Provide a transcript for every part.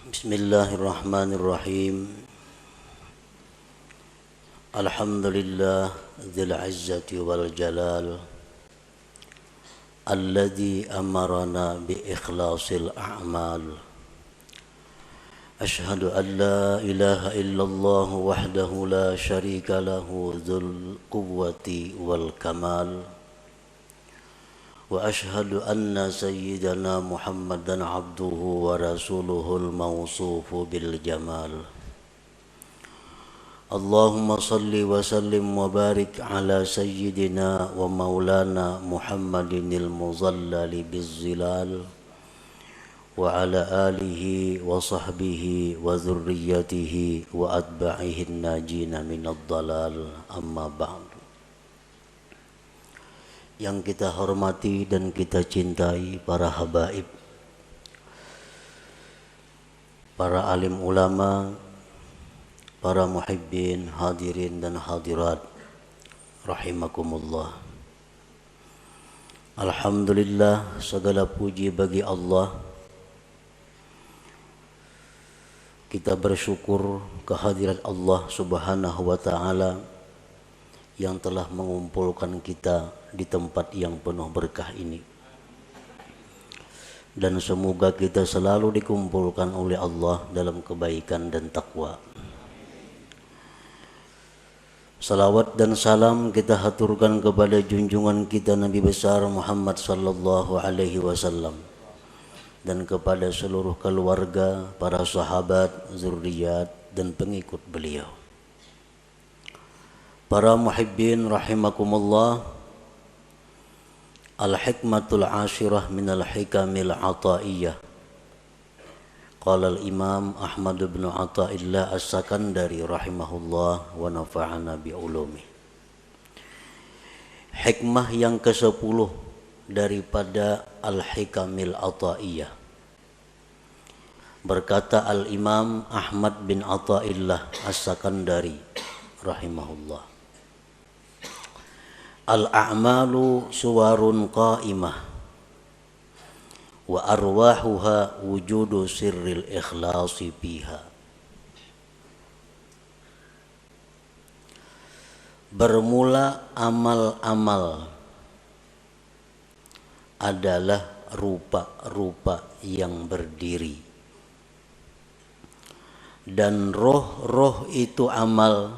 Bismillahirrahmanirrahim. Alhamdulillah dzil izzati wal jalal alladzi amarana bi ikhlasil a'mal. Ashhadu an la ilaha illallah wahdahu la syarika lahu dzul quwwati wal kamal. Wa ashhadu anna sayyidana Muhammadan abduhu wa rasuluhul mawsufu bil jamal. Allahumma salli wa sallim wa barik ala sayyidina wa maulana Muhammadinil muzallali bizzilal wa ala alihi wa sahbihi wa dhurriyyatihi wa atba'ihin najina minad dalal, amma ba'du. Yang kita hormati dan kita cintai para habaib, para alim ulama, para muhibbin, hadirin dan hadirat rahimakumullah. Alhamdulillah, segala puji bagi Allah. Kita bersyukur kehadirat Allah Subhanahu wa taala yang telah mengumpulkan kita di tempat yang penuh berkah ini. Dan semoga kita selalu dikumpulkan oleh Allah dalam kebaikan dan takwa. Salawat dan salam kita haturkan kepada junjungan kita Nabi besar Muhammad sallallahu alaihi wasallam dan kepada seluruh keluarga, para sahabat, zuriat dan pengikut beliau. Para muhibbin rahimakumullah, al-hikmatul ashirah minal hikamil ataiyah. Qala al-Imam Ahmad bin Athaillah As-Sakandari rahimahullah wa nafa'ana bi ulumi. Hikmah yang ke-10 daripada al-hikamil ataiyah. Berkata al-Imam Ahmad bin Athaillah As-Sakandari rahimahullah, al-a'malu suwarun qa'imah wa arwahuha wujudu sirril ikhlasi fiha. Bermula amal-amal adalah rupa-rupa yang berdiri, dan roh-roh itu amal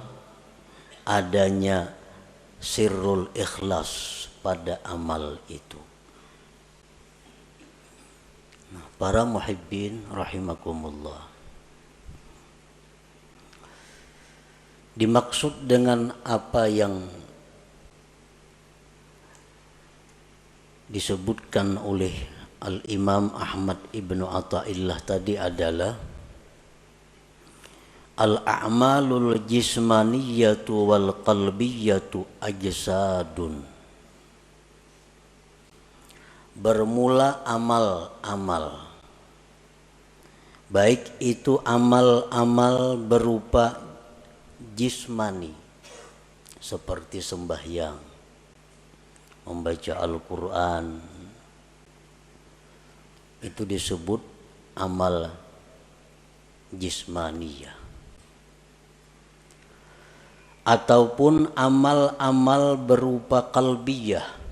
adanya sirrul ikhlas pada amal itu. Para muhibbin rahimakumullah, dimaksud dengan apa yang disebutkan oleh Al-Imam Ahmad ibnu Athaillah tadi adalah al-a'malul jismaniyatu wal qalbiyatu ajsadun. Bermula amal-amal, baik itu amal-amal berupa jismani seperti sembahyang, membaca Al-Quran, itu disebut amal jismaniyah. Ataupun amal-amal berupa qalbiyah,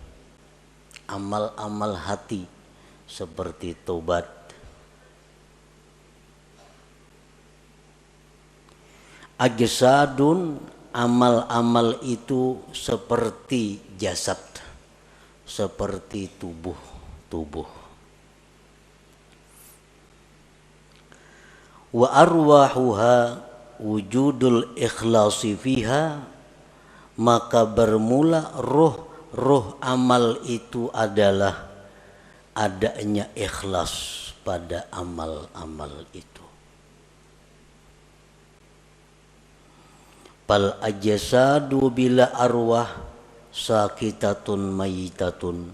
amal-amal hati seperti taubat. Ajsadun, amal-amal itu seperti jasad, seperti tubuh. Wa arwahuha wujudul ikhlasi fiha, maka bermula roh amal itu adalah adanya ikhlas pada amal-amal itu. Fal ajsadu bila arwah sakitatun mayitatun.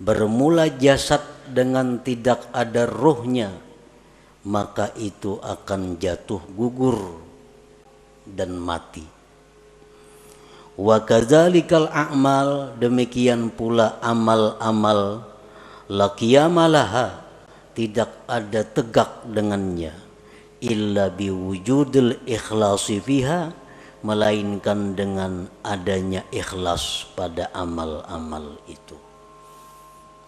Bermula jasad dengan tidak ada rohnya, maka itu akan jatuh gugur dan mati. Wa kadzalikal a'mal, demikian pula amal-amal la qiyamalaha, tidak ada tegak dengannya illa biwujudil ikhlasi fiha, melainkan dengan adanya ikhlas pada amal-amal itu.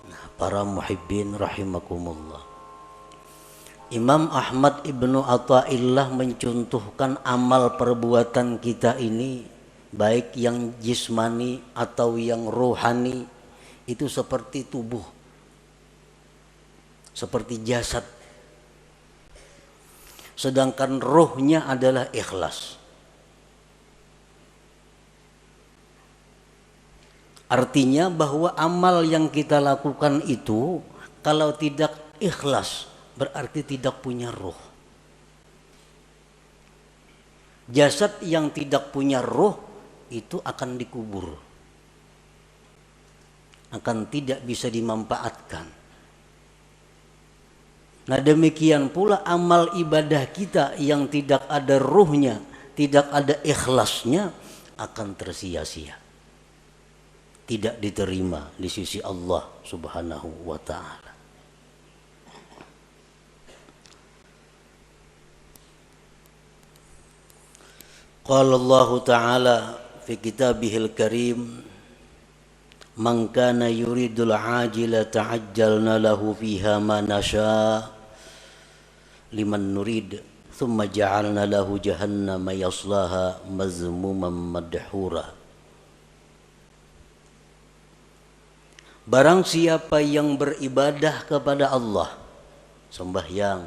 Nah, para muhibbin rahimakumullah, Imam Ahmad ibnu Athaillah mencontohkan amal perbuatan kita ini, baik yang jismani atau yang rohani, itu seperti tubuh, seperti jasad. Sedangkan rohnya adalah ikhlas. Artinya bahwa amal yang kita lakukan itu kalau tidak ikhlas berarti tidak punya roh. Jasad yang tidak punya roh itu akan dikubur, akan tidak bisa dimanfaatkan. Nah, demikian pula amal ibadah kita yang tidak ada ruhnya, tidak ada ikhlasnya, akan tersia-sia, tidak diterima di sisi Allah Subhanahu wa ta'ala. Qala Allah ta'ala fi kitabihil karim, man kana yuridul ajila ta'ajjalna lahu fiha ma nasha liman nurid thumma ja'alna lahu jahannama yaslaha mazmuman madhura. Barang siapa yang beribadah kepada Allah, sembahyang,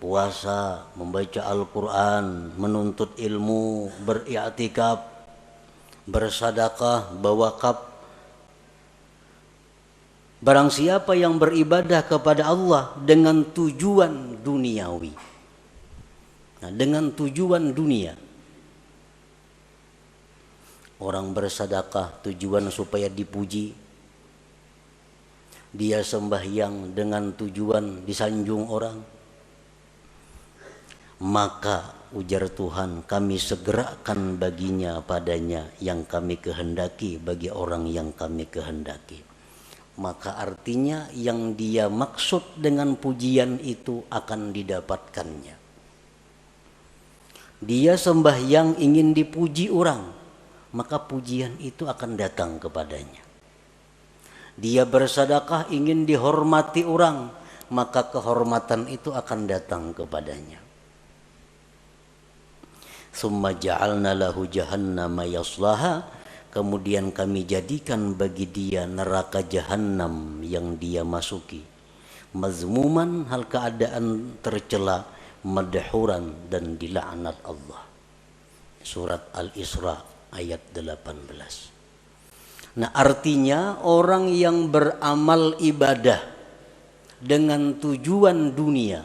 puasa, membaca Al-Quran, menuntut ilmu, beriktikaf, bersadaqah, berwakaf. Barang siapa yang beribadah kepada Allah dengan tujuan duniawi, nah, dengan tujuan dunia. Orang bersadaqah tujuan supaya dipuji, dia sembahyang dengan tujuan disanjung orang, maka ujar Tuhan, kami segerakan baginya padanya yang kami kehendaki bagi orang yang kami kehendaki. Maka artinya yang dia maksud dengan pujian itu akan didapatkannya. Dia sembahyang ingin dipuji orang, maka pujian itu akan datang kepadanya. Dia bersedekah ingin dihormati orang, maka kehormatan itu akan datang kepadanya. Summa ja'alna lahu jahannama yaslaha, kemudian kami jadikan bagi dia neraka jahanam yang dia masuki. Mazmuman, hal keadaan tercela, madhuran, dan dilaknat Allah. Surat Al-Isra ayat 18. Nah, artinya orang yang beramal ibadah dengan tujuan dunia,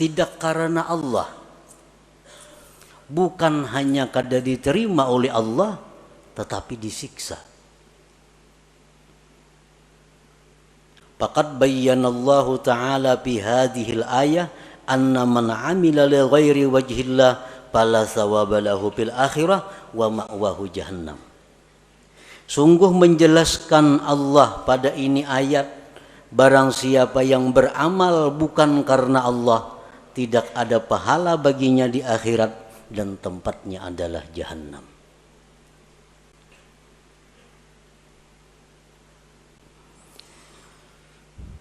tidak karena Allah, bukan hanya kada diterima oleh Allah, tetapi disiksa. Faqad bayyanallahu ta'ala fi hadhil ayah anna man 'amila li ghairi wajhillah fala thawaba lahu fil akhirah wa ma'wahu jahannam. Sungguh menjelaskan Allah pada ini ayat, barang siapa yang beramal bukan karena Allah, tidak ada pahala baginya di akhirat dan tempatnya adalah jahannam.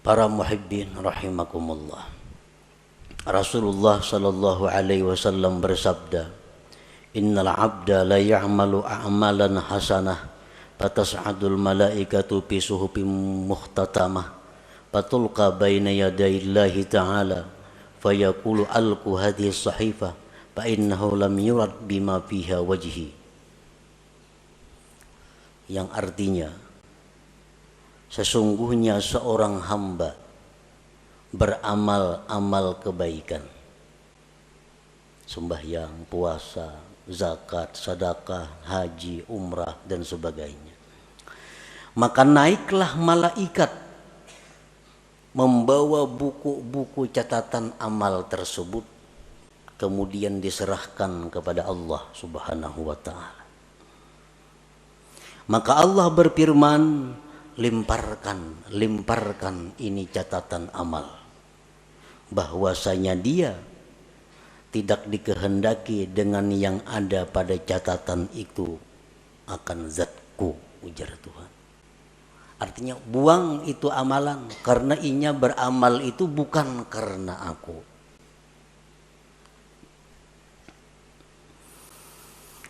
Para muhibbin rahimakumullah, Rasulullah sallallahu alaihi wasallam bersabda, innal abda la ya'malu a'malan hasanah fatas'adul malaikatu fi suhufin muhtatamah fatulqa baina yadayillahi ta'ala fayaqulu alqu hadhihi as-sahifah fa innahu lam yurad bima fiha wajhi. Yang artinya, sesungguhnya seorang hamba beramal-amal kebaikan, sembahyang, puasa, zakat, sedekah, haji, umrah, dan sebagainya. Maka naiklah malaikat membawa buku-buku catatan amal tersebut, kemudian diserahkan kepada Allah Subhanahu wa ta'ala. Maka Allah berfirman, lemparkan ini catatan amal, bahwasanya dia tidak dikehendaki dengan yang ada pada catatan itu akan zatku, ujar Tuhan. Artinya buang itu amalan, karena inya beramal itu bukan karena aku.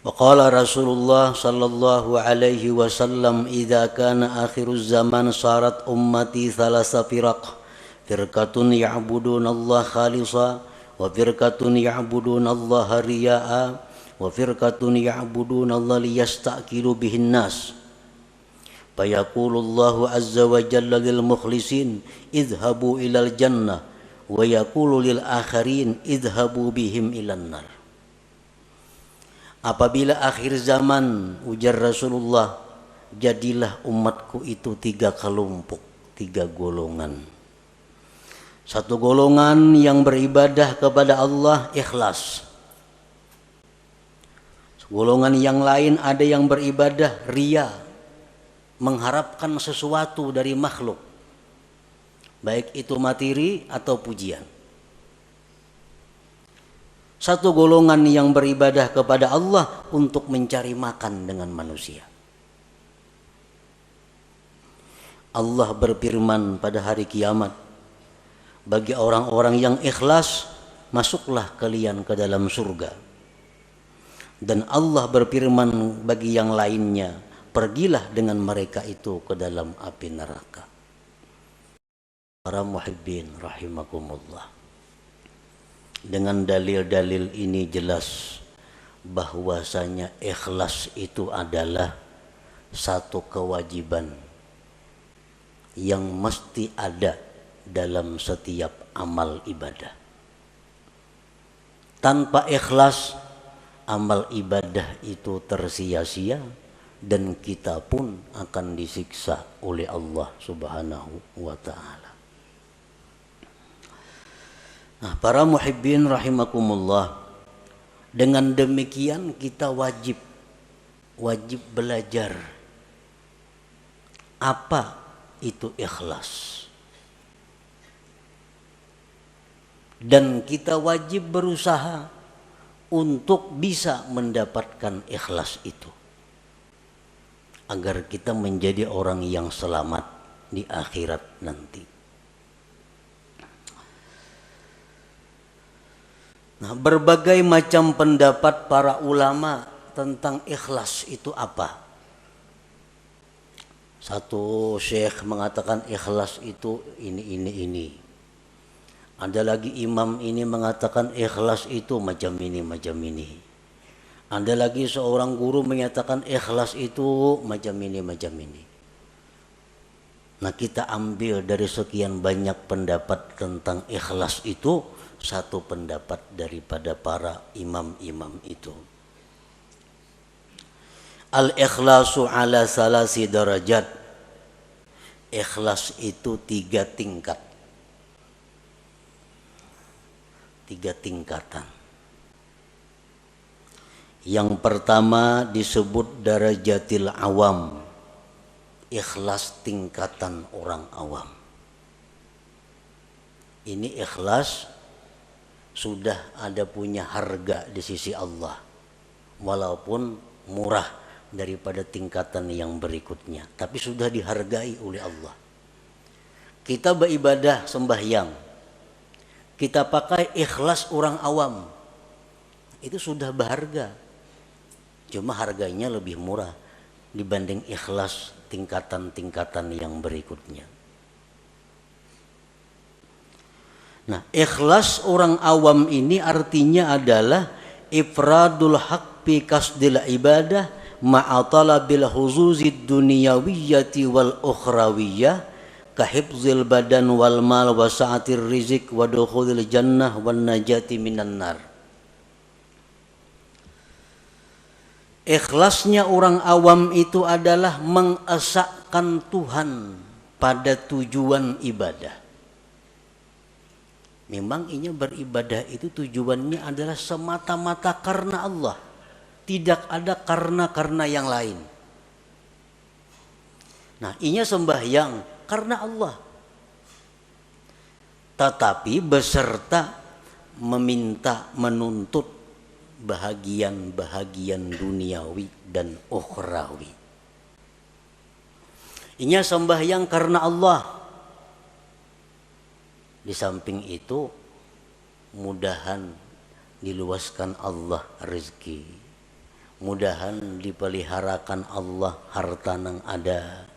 Waqala Rasulullah sallallahu alaihi wasallam, idza kana akhiruz zaman sarat ummati thalasa firaq, firqatun ya'buduna Allah khalisa, wa firqatun ya'buduna Allah riya'a, wa firqatun ya'buduna Allah liyastakilu bihin nas. Fayaqulu Allahu azza wa jalla lil mukhlisin idhabu ilal jannah, wa yaqulu lil akharin idhabu bihim ilan nar. Apabila akhir zaman, ujar Rasulullah, jadilah umatku itu 3 kelompok, 3 golongan. Satu golongan yang beribadah kepada Allah ikhlas. Golongan yang lain ada yang beribadah riya, mengharapkan sesuatu dari makhluk, baik itu materi atau pujian. Satu golongan yang beribadah kepada Allah untuk mencari makan dengan manusia. Allah berfirman pada hari kiamat, bagi orang-orang yang ikhlas, masuklah kalian ke dalam surga. Dan Allah berfirman bagi yang lainnya, pergilah dengan mereka itu ke dalam api neraka. Para muhibbin rahimakumullah. Dengan dalil-dalil ini jelas bahwasanya ikhlas itu adalah satu kewajiban yang mesti ada dalam setiap amal ibadah. Tanpa ikhlas, amal ibadah itu tersia-sia dan kita pun akan disiksa oleh Allah Subhanahu wa ta'ala. Nah, para muhibbin rahimakumullah, dengan demikian kita wajib belajar apa itu ikhlas. Dan kita wajib berusaha untuk bisa mendapatkan ikhlas itu, agar kita menjadi orang yang selamat di akhirat nanti. Nah, berbagai macam pendapat para ulama tentang ikhlas itu apa. Satu syekh mengatakan ikhlas itu ini. Ada lagi imam ini mengatakan ikhlas itu macam ini. Ada lagi seorang guru menyatakan ikhlas itu macam ini. Nah, kita ambil dari sekian banyak pendapat tentang ikhlas itu satu pendapat daripada para imam-imam itu. Al-ikhlasu ala salasi darajat. Ikhlas itu 3 tingkat. 3 tingkatan. Yang pertama disebut darajatil awam. Ikhlas tingkatan orang awam. Ini ikhlas sudah ada punya harga di sisi Allah, walaupun murah daripada tingkatan yang berikutnya, tapi sudah dihargai oleh Allah. Kita beribadah sembahyang, kita pakai ikhlas orang awam, itu sudah berharga, cuma harganya lebih murah dibanding ikhlas tingkatan-tingkatan yang berikutnya. Nah, ikhlas orang awam ini artinya adalah ifradul haq bi kasdil ibadah ma'a talabil huzuzid dunyawiyyati wal ukhrawiyyah ka hifzil badan wal mal wa sa'atir rizq wa dukhulil jannah wan najati minan nar. Ikhlasnya orang awam itu adalah mengesahkan Tuhan pada tujuan ibadah. Memang inya beribadah itu tujuannya adalah semata-mata karena Allah, tidak ada karena yang lain. Nah, inya sembahyang karena Allah. Tetapi beserta meminta, menuntut bahagian-bahagian duniawi dan ukhrawi. Inya sembahyang karena Allah. Di samping itu, mudahan diluaskan Allah rezeki. Mudahan dipeliharakan Allah harta nang ada.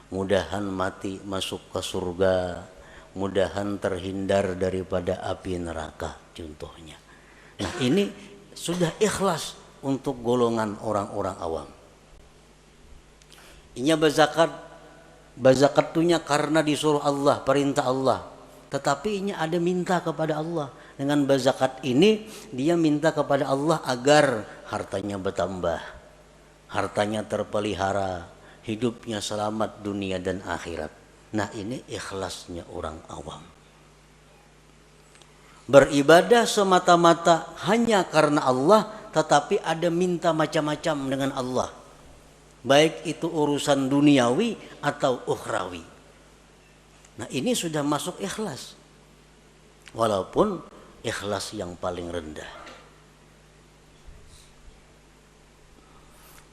Mudahan mati masuk ke surga. Mudahan terhindar daripada api neraka contohnya. Nah, ini sudah ikhlas untuk golongan orang-orang awam. Inya bazakatunya karena disuruh Allah, perintah Allah. Tetapi inya ada minta kepada Allah. Dengan bazakat ini dia minta kepada Allah agar hartanya bertambah, hartanya terpelihara, hidupnya selamat dunia dan akhirat. Nah, ini ikhlasnya orang awam. Beribadah semata-mata hanya karena Allah, tetapi ada minta macam-macam dengan Allah. Baik itu urusan duniawi atau ukhrawi. Nah, ini sudah masuk ikhlas. Walaupun ikhlas yang paling rendah.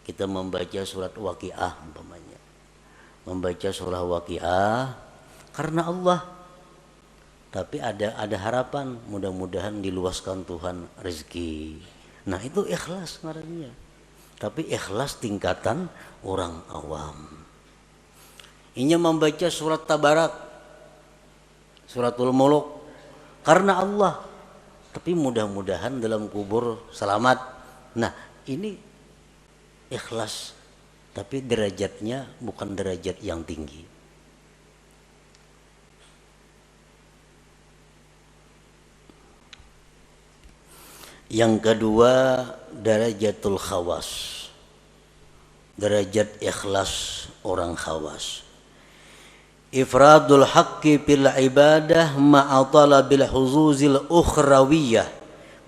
Kita membaca surat Waqiah umpamanya. Membaca surah Waqiah karena Allah. Tapi ada harapan, mudah-mudahan diluaskan Tuhan rezeki. Nah, itu ikhlas ngarannya. Tapi ikhlas tingkatan orang awam. Inya membaca surat Tabarak, suratul Muluk karena Allah. Tapi mudah-mudahan dalam kubur selamat. Nah, ini ikhlas. Tapi derajatnya bukan derajat yang tinggi. Yang kedua, darajatul khawas. Derajat ikhlas orang khawas. Ifradul haqqi fil ibadah ma'a talabil huzuzil ukhrawiyah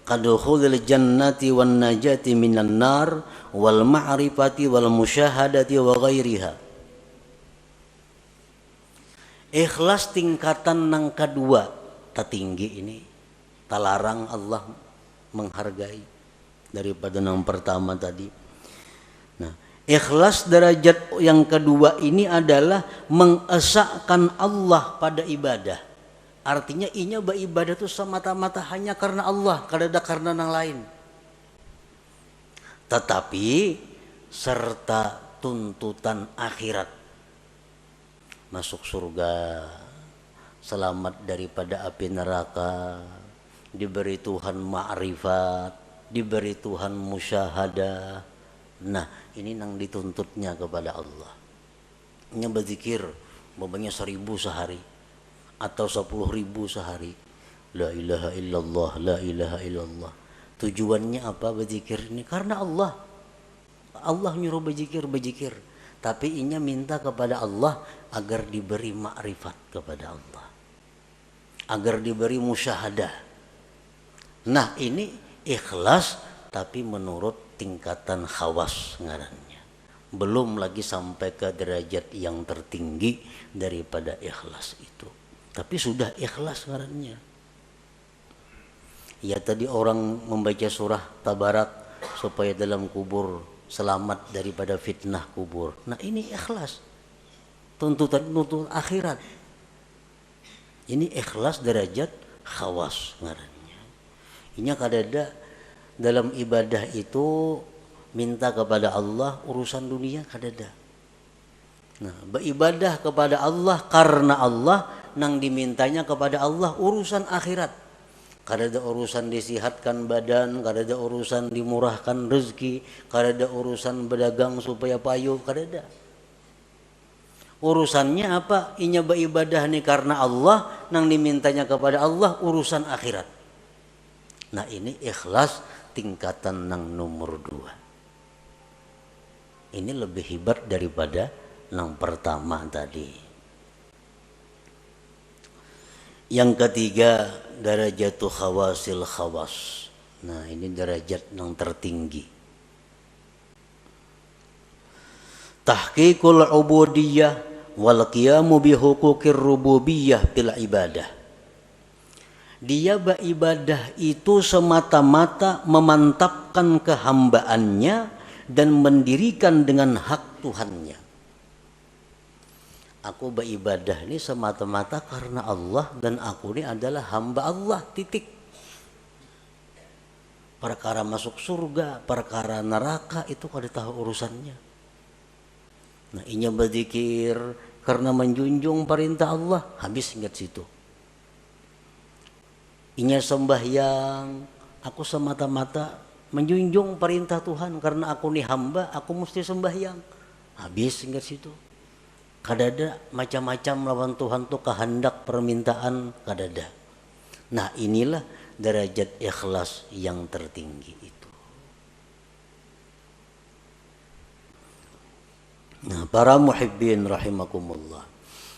kadukhulil jannati wan najati minan nar wal ma'rifati wal musyahadati wa ghairiha. Ikhlas tingkatan yang kedua tertinggi ini, talarang Allah menghargai daripada yang pertama tadi. Nah, ikhlas derajat yang kedua ini adalah mengesahkan Allah pada ibadah. Artinya inya beribadah itu semata-mata hanya karena Allah, kada karena yang lain. Tetapi serta tuntutan akhirat. Masuk surga, selamat daripada api neraka, diberi Tuhan ma'rifat, diberi Tuhan musyahadah. Nah, ini yang dituntutnya kepada Allah. Nya berzikir, babanya 1000 sehari atau 10.000 sehari. La ilaha illallah, la ilaha illallah. Tujuannya apa berzikir ini? Karena Allah. Allah nyuruh berzikir. Tapi inya minta kepada Allah agar diberi makrifat kepada Allah. Agar diberi musyahadah. Nah, ini ikhlas tapi menurut tingkatan khawas ngarannya. Belum lagi sampai ke derajat yang tertinggi daripada ikhlas itu. Tapi sudah ikhlas ngarannya. Ya, tadi orang membaca surah Tabarak supaya dalam kubur selamat daripada fitnah kubur. Nah, ini ikhlas. Tuntutan akhirat. Ini ikhlas derajat khawas ngarannya. Inya kadada dalam ibadah itu minta kepada Allah urusan dunia kadada. Nah, beribadah kepada Allah karena Allah, nang dimintanya kepada Allah urusan akhirat. Kadada urusan disihatkan badan, kadada urusan dimurahkan rezeki, kadada urusan berdagang supaya payu, kadada. Urusannya apa? Inya beribadah nih karena Allah, nang dimintanya kepada Allah urusan akhirat. Nah, ini ikhlas tingkatan nang nomor 2. Ini lebih hebat daripada yang pertama tadi. Yang ketiga, darajatul khawasil khawas. Nah, ini derajat yang tertinggi. tahqiqul ubudiyah wal qiyamu bi huquqir rububiyah bil ibadah. Dia beribadah itu semata-mata memantapkan kehambaannya dan mendirikan dengan hak Tuhannya. Aku beribadah ini semata-mata karena Allah dan aku ini adalah hamba Allah, titik. Perkara masuk surga, perkara neraka itu kada tahu urusannya. Nah, inya berzikir karena menjunjung perintah Allah, habis ingat situ. Inya sembahyang, aku semata-mata menjunjung perintah Tuhan karena aku nih hamba, aku mesti sembahyang. Habis ingat situ. Kadada macam-macam lawan Tuhan tuh kehendak permintaan kadada. Nah, inilah derajat ikhlas yang tertinggi itu. Nah, para muhibbin rahimakumullah.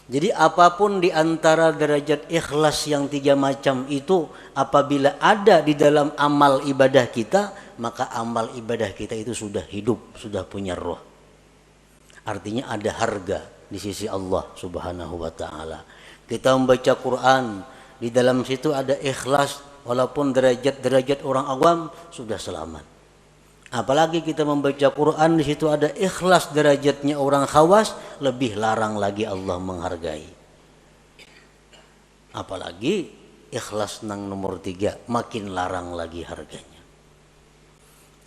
Jadi apapun di antara derajat ikhlas yang 3 macam itu apabila ada di dalam amal ibadah kita, maka amal ibadah kita itu sudah hidup, sudah punya roh. Artinya ada harga di sisi Allah Subhanahu wa taala. Kita membaca Quran, di dalam situ ada ikhlas, walaupun derajat-derajat orang awam sudah selamat. Apalagi kita membaca Quran, di situ ada ikhlas derajatnya orang khawas, lebih larang lagi Allah menghargai. Apalagi ikhlas nang nomor 3, makin larang lagi harganya.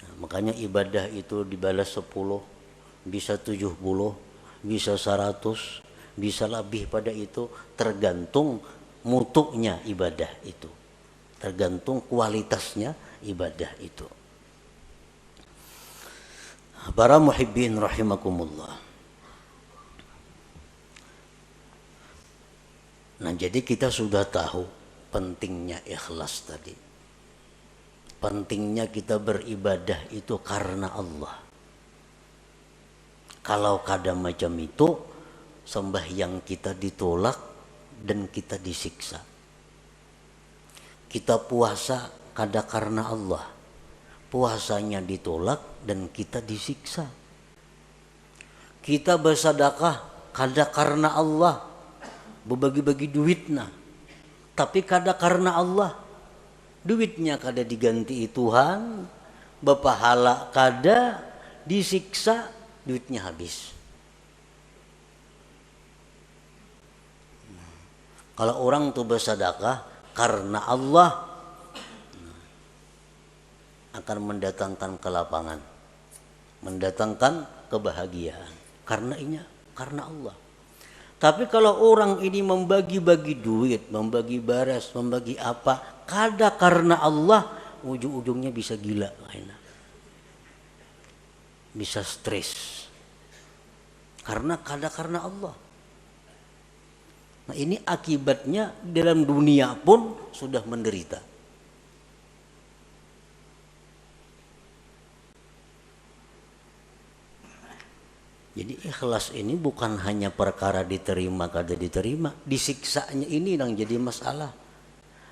Nah, makanya ibadah itu dibalas 10, bisa 70, bisa 100, bisa lebih pada itu, tergantung mutunya ibadah itu, tergantung kualitasnya ibadah itu. Para muhibbin rahimakumullah. Nah, jadi kita sudah tahu pentingnya ikhlas tadi. Pentingnya kita beribadah itu karena Allah. Kalau kada macam itu, sembahyang kita ditolak dan kita disiksa. Kita puasa kada karena Allah, puasanya ditolak dan kita disiksa. Kita bersedekah kada karena Allah, berbagi-bagi duitnya, tapi kada karena Allah, duitnya kada diganti Tuhan, berpahala kada, disiksa, duitnya habis. Kalau orang tuh bersedekah karena Allah, akan mendatangkan kelapangan, mendatangkan kebahagiaan. Karena Allah. Tapi kalau orang ini membagi-bagi duit, membagi baras, membagi apa, kada karena Allah, ujung-ujungnya bisa gila, bisa stres. Karena kada karena Allah. Nah, ini akibatnya dalam dunia pun sudah menderita. Jadi ikhlas ini bukan hanya perkara diterima kada diterima, disiksanya ini yang jadi masalah.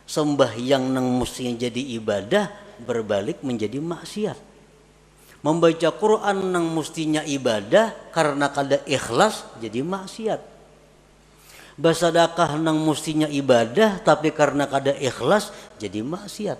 Sembahyang nang mestinya jadi ibadah berbalik menjadi maksiat. Membaca Quran nang mestinya ibadah karena kada ikhlas jadi maksiat. Bersedekah nang mestinya ibadah tapi karena kada ikhlas jadi maksiat.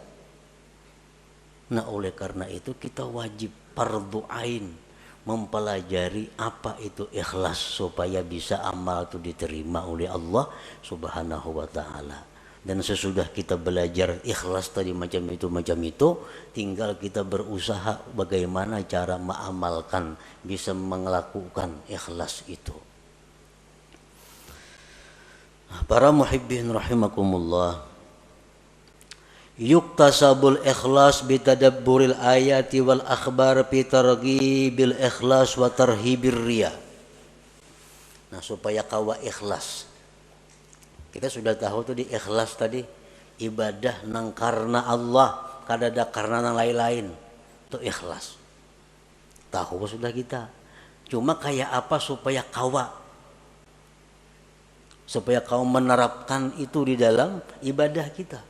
Nah, oleh karena itu kita wajib fardhu ain mempelajari apa itu ikhlas supaya bisa amal itu diterima oleh Allah Subhanahu wa taala. Dan sesudah kita belajar ikhlas tadi macam itu, tinggal kita berusaha bagaimana cara mengamalkan, bisa melakukan ikhlas itu. Para muhibbin rahimakumullah. Yuktasabul ikhlas bitadabburil ayati wal akhbar fi targhibil ikhlas wa tarhibir riya. Nah, supaya kawa ikhlas, kita sudah tahu tuh di ikhlas tadi ibadah nang karena Allah, kada ada karena nang lain-lain, itu ikhlas. Tahu sudah kita. Cuma kayak apa supaya kawa, supaya kau menerapkan itu di dalam ibadah kita.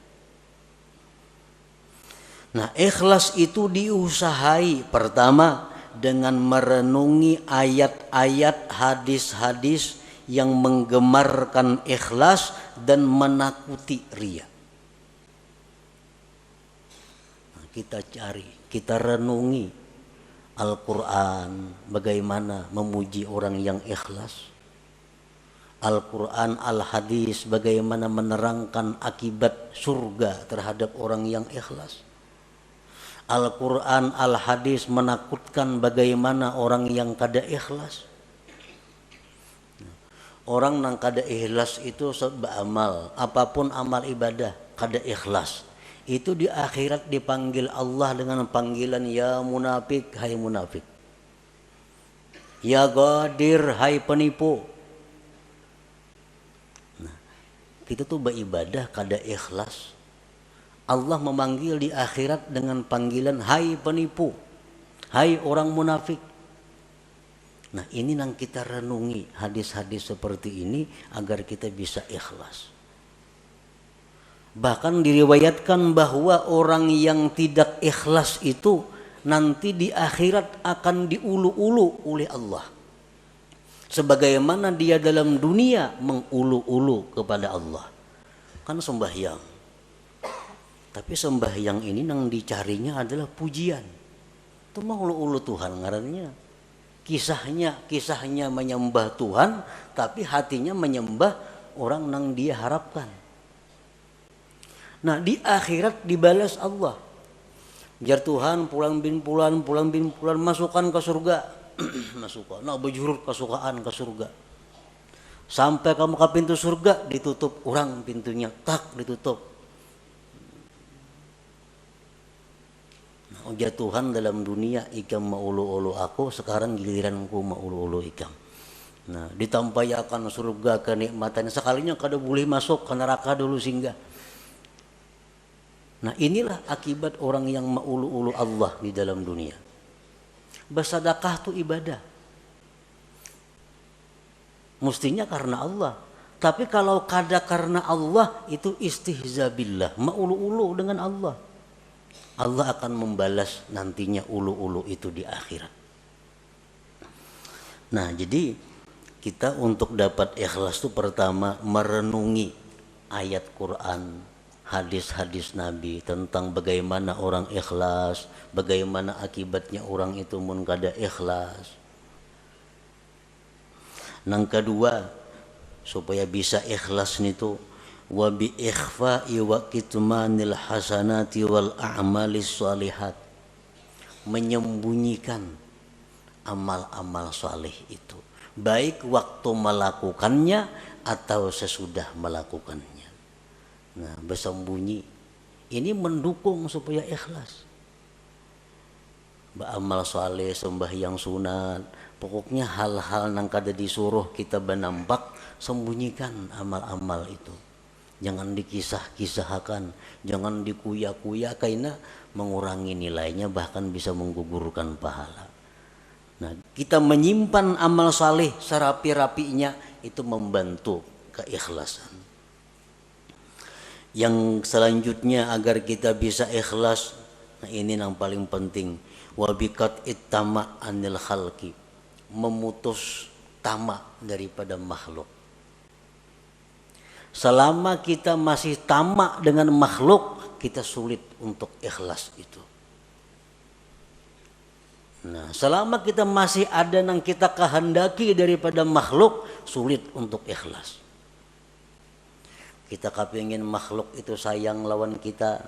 Nah, ikhlas itu diusahai pertama dengan merenungi ayat-ayat hadis-hadis yang menggemarkan ikhlas dan menakuti riya. Nah, kita cari, kita renungi Al-Quran, bagaimana memuji orang yang ikhlas. Al-Quran, Al-Hadis, bagaimana menerangkan akibat surga terhadap orang yang ikhlas. Al-Quran, Al-Hadis menakutkan bagaimana orang yang kada ikhlas. Orang yang kada ikhlas itu beramal, apapun amal ibadah, kada ikhlas. Itu di akhirat dipanggil Allah dengan panggilan ya munafik, hai munafik. Ya ghadir, hai penipu. Nah, kita tuh beribadah kada ikhlas. Allah memanggil di akhirat dengan panggilan hai penipu, hai orang munafik. Nah, ini yang kita renungi hadis-hadis seperti ini agar kita bisa ikhlas. Bahkan diriwayatkan bahwa orang yang tidak ikhlas itu nanti di akhirat akan diulu-ulu oleh Allah. Sebagaimana dia dalam dunia mengulu-ulu kepada Allah. Kan sembahyang. Tapi sembahyang ini yang dicarinya adalah pujian. Itu mah ulu-ulu Tuhan ngarannya. Kisahnya menyembah Tuhan, tapi hatinya menyembah orang yang dia harapkan. Nah, di akhirat dibalas Allah. Jar Tuhan pulang bin pulan masukkan ke surga. Masukkan. Nah, bejurut kesukaan ke surga. Sampai kamu ke pintu surga ditutup orang pintunya, tak ditutup. Ujar Tuhan dalam dunia ikam maulu-ulu aku, sekarang giliranku maulu-ulu ikam. Nah, ditampayakan surga kenikmatan, sekalinya kada boleh masuk ke neraka dulu singgah. Nah, inilah akibat orang yang maulu-ulu Allah di dalam dunia. Bersedekah itu ibadah. Mestinya karena Allah. Tapi kalau kada karena Allah itu istihza billah, maulu-ulu dengan Allah. Allah akan membalas nantinya ulu-ulu itu di akhirat. Nah, jadi kita untuk dapat ikhlas itu pertama merenungi ayat Quran, hadis-hadis Nabi tentang bagaimana orang ikhlas, bagaimana akibatnya orang itu mun kada ikhlas. Yang kedua, supaya bisa ikhlas itu wa bi ikhfa'i wa kitmanil hasanati wal a'malis shalihat, menyembunyikan amal-amal saleh itu baik waktu melakukannya atau sesudah melakukannya. Nah, bersembunyi ini mendukung supaya ikhlas. Beramal saleh, sembahyang sunat, pokoknya hal-hal yang kada disuruh kita benampak, sembunyikan amal-amal itu. Jangan dikisah-kisahkan, jangan dikuya-kuya karena mengurangi nilainya, bahkan bisa menggugurkan pahala. Nah, kita menyimpan amal saleh serapi-rapinya itu membantu keikhlasan. Yang selanjutnya agar kita bisa ikhlas, nah ini yang paling penting, wabikat ittama anil khalqi, memutus tamak daripada makhluk. Selama kita masih tamak dengan makhluk, kita sulit untuk ikhlas itu. Nah, selama kita masih ada yang kita kehendaki daripada makhluk, sulit untuk ikhlas. Kita kepingin makhluk itu sayang lawan kita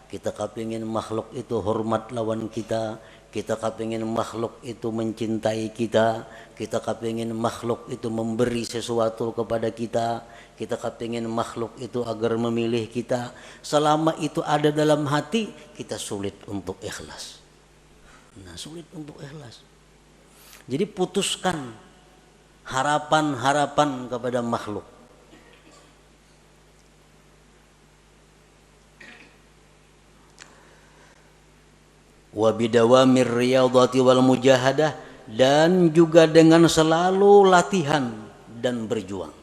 kepingin makhluk itu hormat lawan kita kepingin makhluk itu mencintai kita kepingin makhluk itu memberi sesuatu kepada kita kepingin makhluk itu agar memilih kita. Selama itu ada dalam hati, kita sulit untuk ikhlas. Nah, sulit untuk ikhlas. Jadi putuskan harapan-harapan kepada makhluk. Wa bidawamir riyadhati wal mujahadah, dan juga dengan selalu latihan dan berjuang.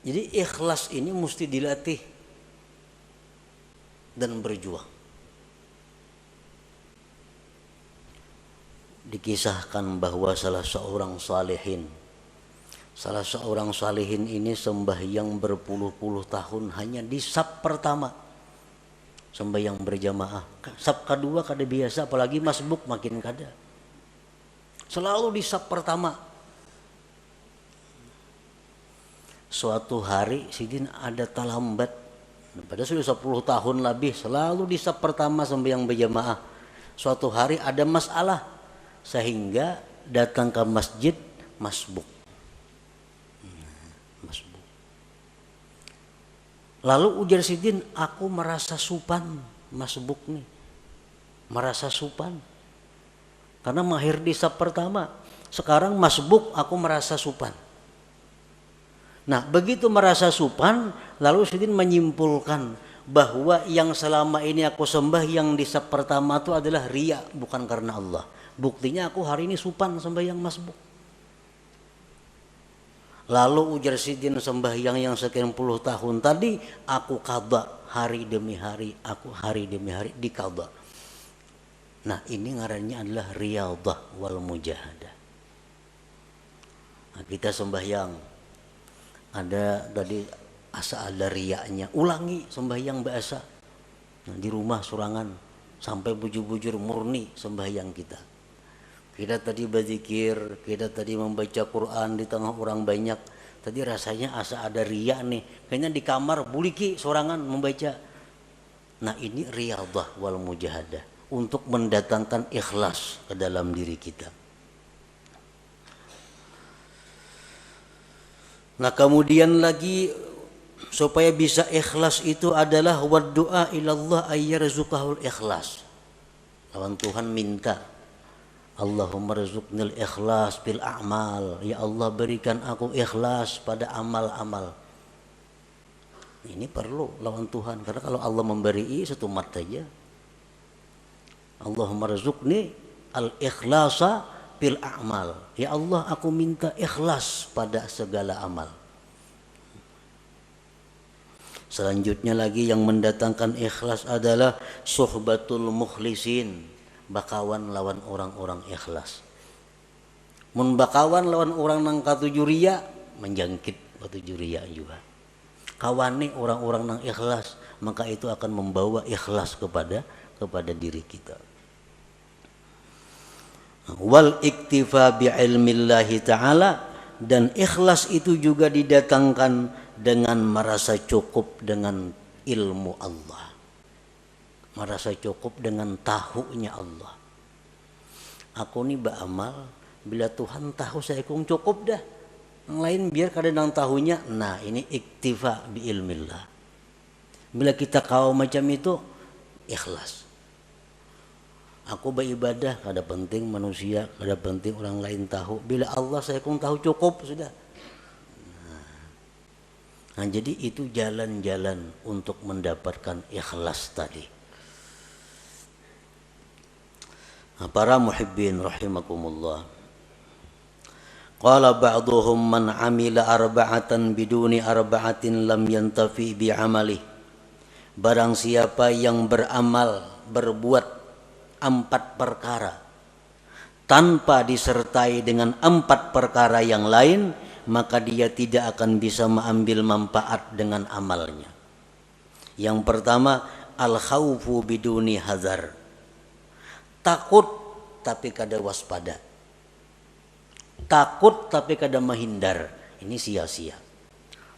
Jadi ikhlas ini mesti dilatih dan berjuang. dikisahkan bahwa salah seorang salihin ini sembahyang berpuluh-puluh tahun hanya di saf pertama, sembahyang berjamaah. Saf kedua kada biasa, apalagi masbuk makin kada. Selalu di saf pertama. Suatu hari Sidin ada talambat, padahal sudah 10 tahun lebih selalu di saf pertama sembahyang berjamaah. Suatu hari ada masalah sehingga datang ke masjid masbuk. Lalu ujar Sidin, aku merasa supan masbuk nih, merasa supan karena mahir di saf pertama. Sekarang masbuk aku merasa supan. Nah, begitu merasa supan, lalu Sidin menyimpulkan bahwa yang selama ini aku sembah yang di saf pertama itu adalah riya, bukan karena Allah. Buktinya aku hari ini supan sembahyang masbuk. Lalu ujar Sidin, sembahyang yang sekian puluh tahun tadi aku qadha hari demi hari, aku hari demi hari diqadha. Nah, ini ngarannya adalah riyadhah wal mujahadah. Nah, kita sembahyang ada tadi asa ada riyanya, ulangi sembahyang biasa. Nah, di rumah surangan sampai bujur-bujur murni sembahyang kita. Kita tadi berzikir, kita tadi membaca Quran di tengah orang banyak. Tadi rasanya asa ada riya nih. Kayaknya di kamar buliki sorangan membaca. Nah, ini riyadhah wal mujahadah untuk mendatangkan ikhlas ke dalam diri kita. Nah, kemudian lagi supaya bisa ikhlas itu adalah waddu'a ilallah ayyarzuqahul ikhlas. Lawan Tuhan minta, Allahumma rzuqnil ikhlas bil a'mal. Ya Allah, berikan aku ikhlas pada amal-amal. Ini perlu lawan Tuhan, karena kalau Allah memberi satu mat saja. Allahumma rzuqni al ikhlasa bil a'mal. Ya Allah, aku minta ikhlas pada segala amal. Selanjutnya lagi yang mendatangkan ikhlas adalah suhbatul mukhlisin, bakawan lawan orang-orang ikhlas. Mun bakawan lawan orang nang katuju riya, menjangkit katuju riya juga. Kawani orang-orang nang ikhlas, maka itu akan membawa ikhlas kepada diri kita. Wal iktifa bi ilmillahi ta'ala, dan ikhlas itu juga didatangkan dengan merasa cukup dengan ilmu Allah, merasa cukup dengan tahunya Allah. Aku nih beramal bila Tuhan tahu saya kung cukup dah, yang lain biar kadang tahunya. Nah, ini iktifa bi ilmillah. Bila kita kau macam itu, ikhlas. Aku beribadah kada penting manusia, kada penting orang lain tahu. Bila Allah saya kung tahu cukup sudah. Nah, jadi itu jalan-jalan untuk mendapatkan ikhlas tadi. Nah, para muhibbin rahimakumullah. Qala ba'duhum man 'amila arba'atan biduni arba'atin lam yantafi bi 'amali. Barang siapa yang beramal, berbuat 4 perkara tanpa disertai dengan 4 perkara yang lain, maka dia tidak akan bisa mengambil manfaat dengan amalnya. Yang pertama, al-khaufu biduni hazar. Takut tapi kada waspada. Takut tapi kada menghindar. Ini sia-sia.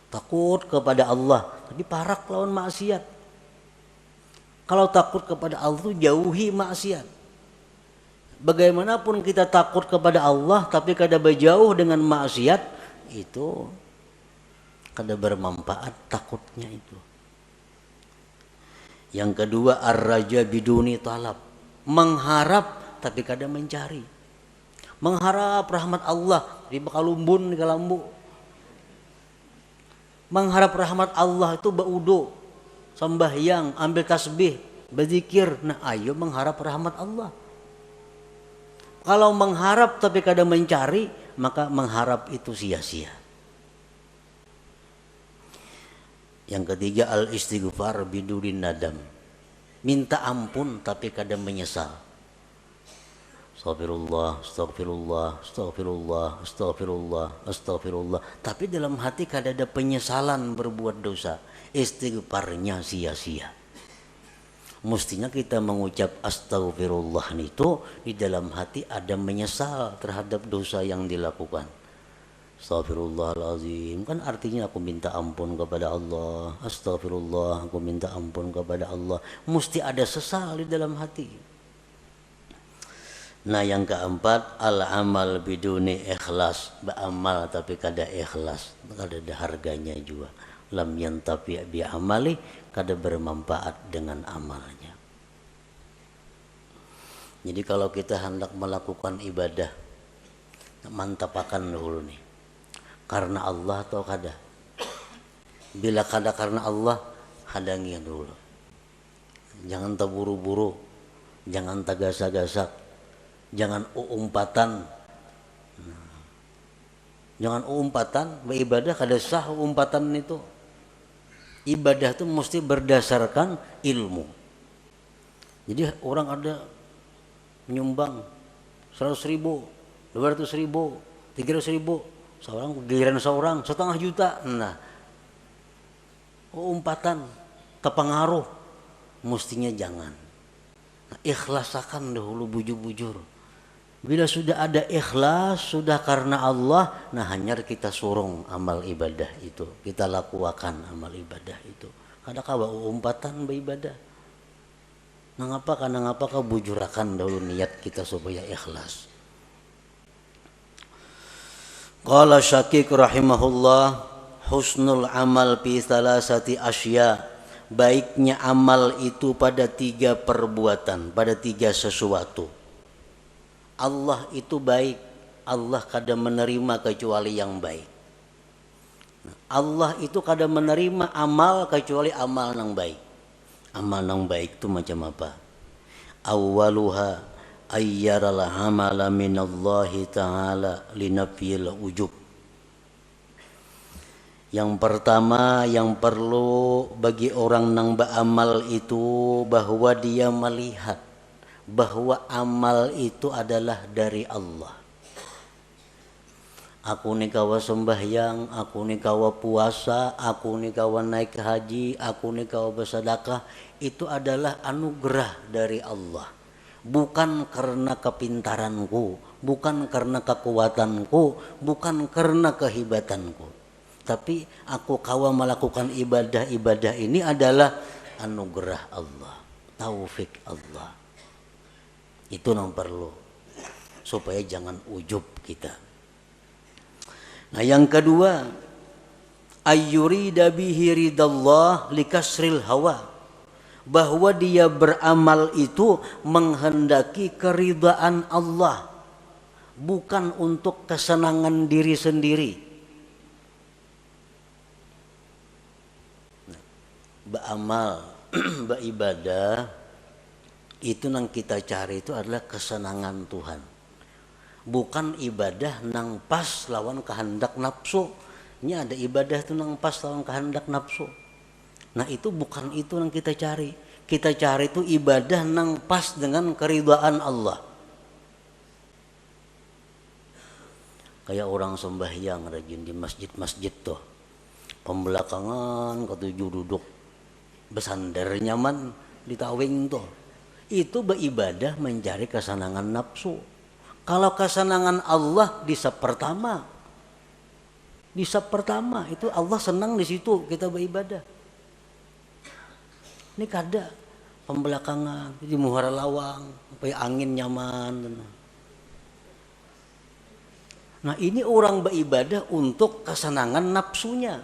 Takut kepada Allah tapi parak lawan maksiat. Kalau takut kepada Allah itu jauhi maksiat. Bagaimanapun kita takut kepada Allah tapi kada berjauh dengan maksiat, itu kada bermanfaat takutnya itu. Yang kedua, ar-raja biduni talab. Mengharap tapi kada mencari. Mengharap rahmat Allah di bakalumbun di kalambu. Mengharap rahmat Allah itu baudo, sembahyang, ambil tasbih, berzikir. Nah, ayo mengharap rahmat Allah. Kalau mengharap tapi kada mencari, maka mengharap itu sia-sia. Yang ketiga, al-istighfar bidurin nadam. Minta ampun tapi kada menyesal. Astagfirullah, astagfirullah, astagfirullah, astagfirullah, astagfirullah. Tapi dalam hati kada ada penyesalan berbuat dosa. Istighfarnya sia-sia. Mestinya kita mengucap astagfirullah itu di dalam hati ada menyesal terhadap dosa yang dilakukan. Astagfirullahaladzim, kan artinya aku minta ampun kepada Allah. Astagfirullah, aku minta ampun kepada Allah. Mesti ada sesal di dalam hati. Nah yang keempat, al-amal biduni ikhlas. Beramal tapi kada ikhlas, kada ada harganya juga. Lam yantafi bi amali, kada bermanfaat dengan amalnya. Jadi kalau kita hendak melakukan ibadah, mantapakan dulu nih, karena Allah atau kada. Bila kada karena Allah, hadangi dulu. Jangan terburu-buru, jangan tagasak-gasak, jangan umpatan. Jangan umpatan, beribadah kada sah umpatan itu. Ibadah itu mesti berdasarkan ilmu. Jadi orang ada menyumbang 100.000, 200.000, 300.000, seorang giliran seorang 1,5 juta. Nah, umpatan kepengaruh mestinya jangan. Nah, ikhlasakan dahulu bujur-bujur. Bila sudah ada ikhlas, sudah karena Allah, nah hanya kita surung amal ibadah itu. Kita lakukan amal ibadah itu. Kada kawa umpatan beribadah. Nah ngapa kau bujurakan dahulu niat kita supaya ikhlas. Qala Syaqiq rahimahullah, husnul amal fi salasati asya. Baiknya amal itu pada 3 perbuatan, pada 3 sesuatu. Allah itu baik, Allah kada menerima kecuali yang baik. Allah itu kada menerima amal kecuali amal yang baik. Amal yang baik itu macam apa? Awwaluha ayyaral amala minallahi ta'ala linafyil ujub. Yang pertama yang perlu bagi orang yang beramal itu bahwa dia melihat bahwa amal itu adalah dari Allah. Aku ni kawa sembahyang, aku ni kawa puasa, aku ni kawa naik haji, aku ni kawa bersedekah, itu adalah anugerah dari Allah. Bukan karena kepintaranku, bukan karena kekuatanku, bukan karena kehebatanku. Tapi aku kawa melakukan ibadah ini adalah anugerah Allah, taufik Allah. Itu yang perlu supaya jangan ujub kita. Nah yang kedua, ayyurida bihi ridallah likasril hawa, bahwa dia beramal itu menghendaki keridaan Allah, bukan untuk kesenangan diri sendiri. Beramal, beribadah itu yang kita cari itu adalah kesenangan Tuhan. Bukan ibadah nang pas lawan kehendak nafsu. Ini ada ibadah itu nang pas lawan kehendak nafsu. Nah itu bukan itu yang kita cari. Kita cari itu ibadah nang pas dengan keridhaan Allah. Kayak orang sembahyang rajin di masjid-masjid tuh. Pembelakangan ketujuh duduk bersandar nyaman di tawing tuh. Itu beribadah mencari kesenangan nafsu. Kalau kesenangan Allah di sab pertama itu Allah senang di situ kita beribadah. Ini kada pembelakangan di muhara lawang supaya angin nyaman. Nah ini orang beribadah untuk kesenangan nafsunya.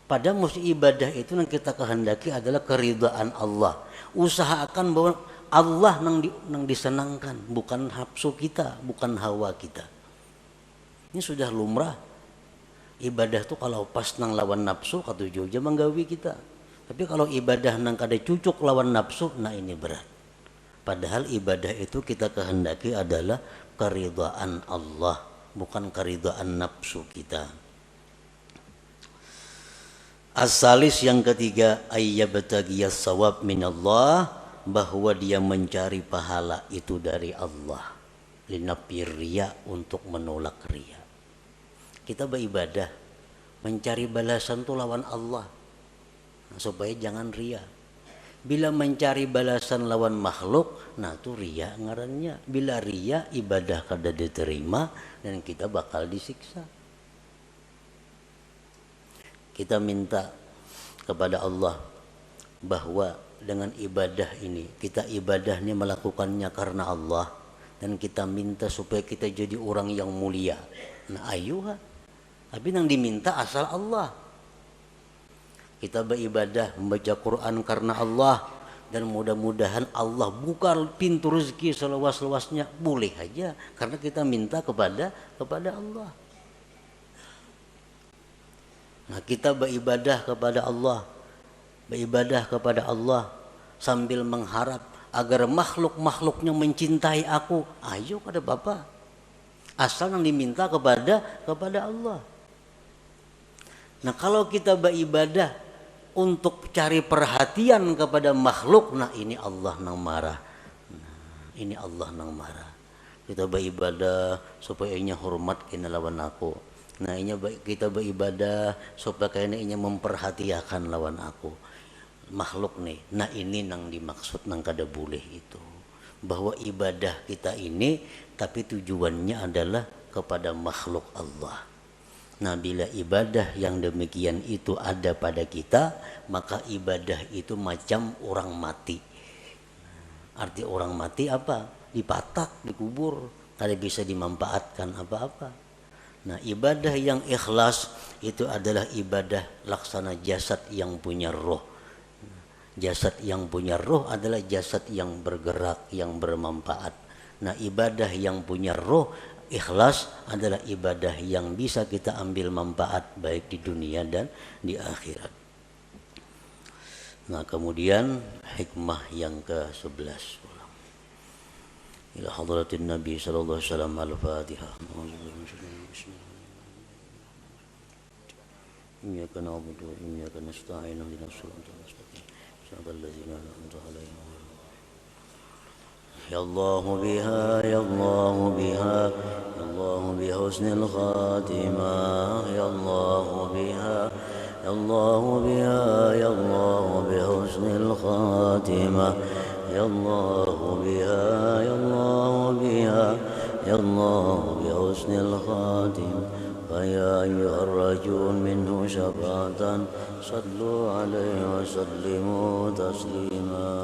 Padahal mesti ibadah itu yang kita kehendaki adalah keridhaan Allah. Usahakan bahwa Allah nang disenangkan, bukan nafsu kita, bukan hawa kita. Ini sudah lumrah. Ibadah tuh kalau pas nang lawan nafsu katujuh aja menggawi kita. Tapi kalau ibadah nang kada cucuk lawan nafsu, nah ini berat. Padahal ibadah itu kita kehendaki adalah keridhaan Allah, bukan keridhaan nafsu kita. As-salis yang ketiga, ayyabtagiyas sawab minallah bahwa dia mencari pahala itu dari Allah. Linafir riya, untuk menolak riya. Kita beribadah mencari balasan itu lawan Allah, nah, supaya jangan riya. Bila mencari balasan lawan makhluk, nah itu riya ngarannya. Bila riya, ibadah kada diterima dan kita bakal disiksa. Kita minta kepada Allah bahwa dengan ibadah ini, kita ibadah ini melakukannya karena Allah, dan kita minta supaya kita jadi orang yang mulia. Nah ayuha, tapi yang diminta asal Allah. Kita beribadah membaca Quran karena Allah, dan mudah-mudahan Allah buka pintu rezeki seluas-luasnya, boleh aja karena kita minta kepada Allah. Nah kita beribadah kepada Allah sambil mengharap agar makhluk-makhluknya mencintai aku. Ayo kada Bapak, asal yang diminta kepada Allah. Nah kalau kita beribadah untuk cari perhatian kepada makhluk, nah ini Allah nang marah. Ini Allah nang marah. Kita beribadah supaya inya hormat kena lawan aku. Nah inya kita beribadah supaya kena inya memperhatikan lawan aku. Makhluk nih. Nah ini nang dimaksud nang kada boleh itu. Bahwa ibadah kita ini tapi tujuannya adalah kepada makhluk Allah. Nah bila ibadah yang demikian itu ada pada kita, maka ibadah itu macam orang mati. Arti orang mati apa? Dipatak, dikubur, tidak bisa dimanfaatkan apa-apa. Nah ibadah yang ikhlas itu adalah ibadah laksana jasad yang punya roh. Jasad yang punya roh adalah jasad yang bergerak, yang bermanfaat. Nah ibadah yang punya roh ikhlas adalah ibadah yang bisa kita ambil manfaat baik di dunia dan di akhirat. Nah kemudian hikmah yang ke-11. Ila hadratin Nabi sallallahu alaihi wasallam al-Fatihah. Iyyaka na'budu wa iyyaka nasta'in ihdinas siratal mustaqim. Siratal ladzina an'amta 'alaihim. Ya Allah biha, ya Allah biha, ya Allah bihusnil khatimah, ya Allah biha, ya Allah biha, ya Allah bihusnil khatimah, ya Allah biha, ya Allah biha, ya Allah bihusnil khatimah. فيا أيها الرجل منه شفاعة صلوا عليه وسلموا تسليما.